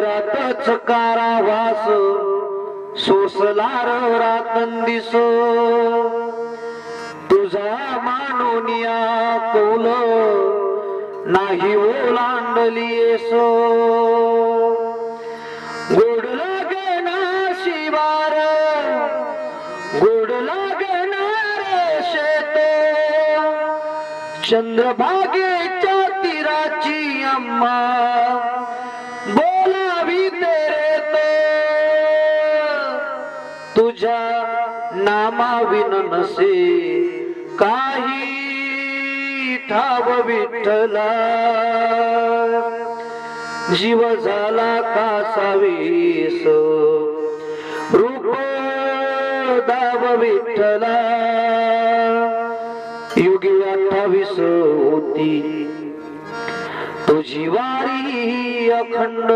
घरातच कारावास सोसला रातंदिस तुझा मानोनिया कौल नाही ओलांडलीस गोड लागना शिवार गोड लागणार शेत चंद्रभागेच्या तीराची अम्मा बोलावी तेरे तुझ्या नामाविन नसे काही ठाव विठ्ठला जीव झाला कासावीस रूप दाव विठ्ठला युगी 28 होती तुझी वारी अखंड